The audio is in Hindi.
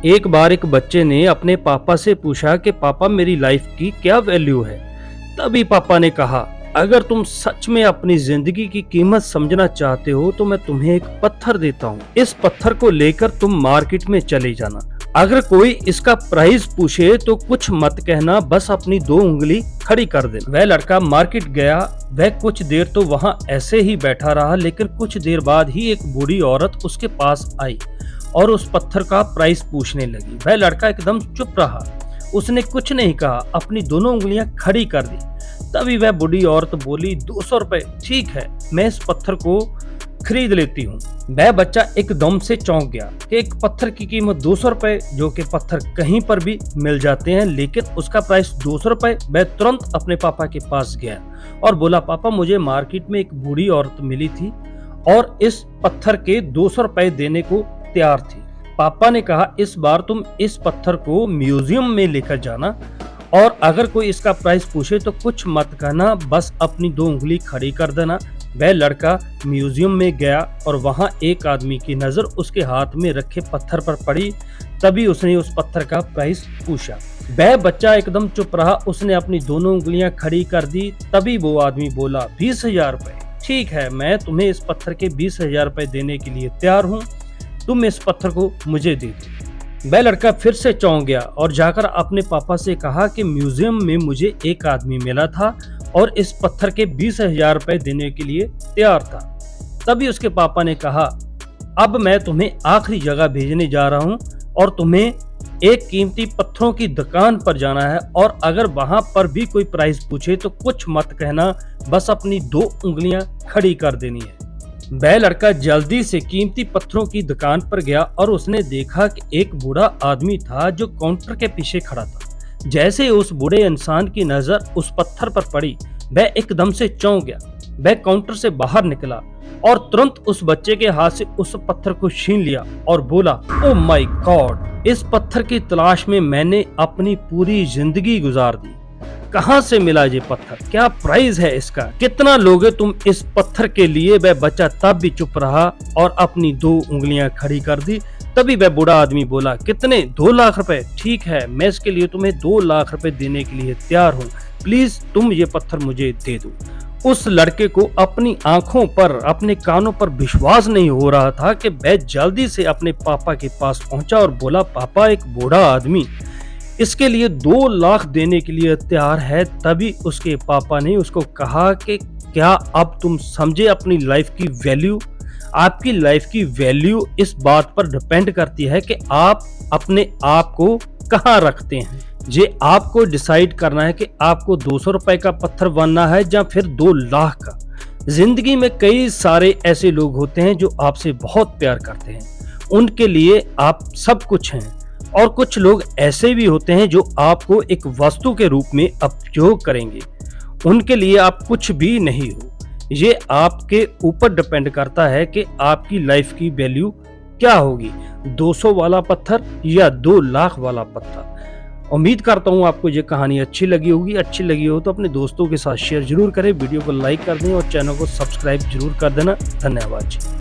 एक बार एक बच्चे ने अपने पापा से पूछा कि पापा मेरी लाइफ की क्या वैल्यू है। तभी पापा ने कहा, अगर तुम सच में अपनी जिंदगी की कीमत समझना चाहते हो तो मैं तुम्हें एक पत्थर देता हूँ। इस पत्थर को लेकर तुम मार्केट में चले जाना। अगर कोई इसका प्राइस पूछे तो कुछ मत कहना, बस अपनी 2 उंगली खड़ी कर देना। वह लड़का मार्केट गया। वह कुछ देर तो वहाँ ऐसे ही बैठा रहा, लेकिन कुछ देर बाद ही एक बूढ़ी औरत उसके पास आई और उस पत्थर का प्राइस पूछने लगी। वह लड़का एकदम चुप रहा, उसने कुछ नहीं कहा, अपनी दोनों उंगलियां खड़ी कर दी। तभी वह बूढ़ी औरत बोली, 200 रुपए, ठीक है, मैं इस पत्थर को खरीद लेती हूँ। वह बच्चा एकदम से चौंक गया कि एक पत्थर की कीमत 200 रुपए, जो कि पत्थर कहीं पर भी मिल जाते हैं, लेकिन उसका प्राइस 200 रुपए। वह तुरंत अपने पापा के पास गया और बोला, पापा मुझे मार्केट में एक बूढ़ी औरत मिली थी और इस पत्थर के 200 रुपए देने को तैयार थी। पापा ने कहा, इस बार तुम इस पत्थर को म्यूजियम में लेकर जाना और अगर कोई इसका प्राइस पूछे तो कुछ मत कहना, बस अपनी 2 उंगली खड़ी कर देना। वह लड़का म्यूजियम में गया और वहां एक आदमी की नजर उसके हाथ में रखे पत्थर पर पड़ी। तभी उसने उस पत्थर का प्राइस पूछा। वह बच्चा एकदम चुप रहा, उसने अपनी दोनों उंगलियां खड़ी कर दी। तभी वो आदमी बोला, 20,000 रुपए, ठीक है, मैं तुम्हें इस पत्थर के 20,000 रुपए देने के लिए तैयार हूँ, तुम इस पत्थर को मुझे दे दो। वह लड़का फिर से चौंक गया और जाकर अपने पापा से कहा कि म्यूजियम में मुझे एक आदमी मिला था और इस पत्थर के 20,000 रुपए देने के लिए तैयार था। तभी उसके पापा ने कहा, अब मैं तुम्हें आखिरी जगह भेजने जा रहा हूँ और तुम्हें एक कीमती पत्थरों की दुकान पर जाना है और अगर वहां पर भी कोई प्राइस पूछे तो कुछ मत कहना, बस अपनी 2 उंगलियां खड़ी कर देनी है। वह लड़का जल्दी से कीमती पत्थरों की दुकान पर गया और उसने देखा कि एक बूढ़ा आदमी था जो काउंटर के पीछे खड़ा था। जैसे ही उस बूढ़े इंसान की नजर उस पत्थर पर पड़ी, वह एकदम से चौंक गया। वह काउंटर से बाहर निकला और तुरंत उस बच्चे के हाथ से उस पत्थर को छीन लिया और बोला, ओ माय गॉड, इस पत्थर की तलाश में मैंने अपनी पूरी जिंदगी गुजार दी। कहां से मिला ये पत्थर, क्या प्राइस है इसका, कितना लोगे तुम इस पत्थर के लिए। वह बच्चा तब भी चुप रहा और अपनी 2 उंगलियां खड़ी कर दी। तभी वह बूढ़ा आदमी बोला, कितने, 2 लाख रुपए, ठीक है, मैं इसके लिए तुम्हें 2 लाख रुपए देने के लिए तैयार हूँ, प्लीज तुम ये पत्थर मुझे दे दो। उस लड़के को अपनी आंखों पर, अपने कानों पर विश्वास नहीं हो रहा था कि वह जल्दी से अपने पापा के पास पहुंचा और बोला, पापा एक बूढ़ा आदमी इसके लिए 2 लाख देने के लिए तैयार है। तभी उसके पापा ने उसको कहा कि क्या अब तुम समझे अपनी लाइफ की वैल्यू। आपकी लाइफ की वैल्यू इस बात पर डिपेंड करती है कि आप अपने आप को कहाँ रखते हैं। ये आपको डिसाइड करना है कि आपको 200 रुपए का पत्थर बनना है या फिर 2 लाख का। जिंदगी में कई सारे ऐसे लोग होते हैं जो आपसे बहुत प्यार करते हैं, उनके लिए आप सब कुछ हैं, और कुछ लोग ऐसे भी होते हैं जो आपको एक वस्तु के रूप में उपयोग करेंगे, उनके लिए आप कुछ भी नहीं हो। ये आपके ऊपर डिपेंड करता है कि आपकी लाइफ की वैल्यू क्या होगी, 200 वाला पत्थर या 2 लाख वाला पत्थर। उम्मीद करता हूँ आपको ये कहानी अच्छी लगी होगी। अच्छी लगी हो तो अपने दोस्तों के साथ शेयर जरूर करें, वीडियो को लाइक कर दें और चैनल को सब्सक्राइब जरूर कर देना। धन्यवाद।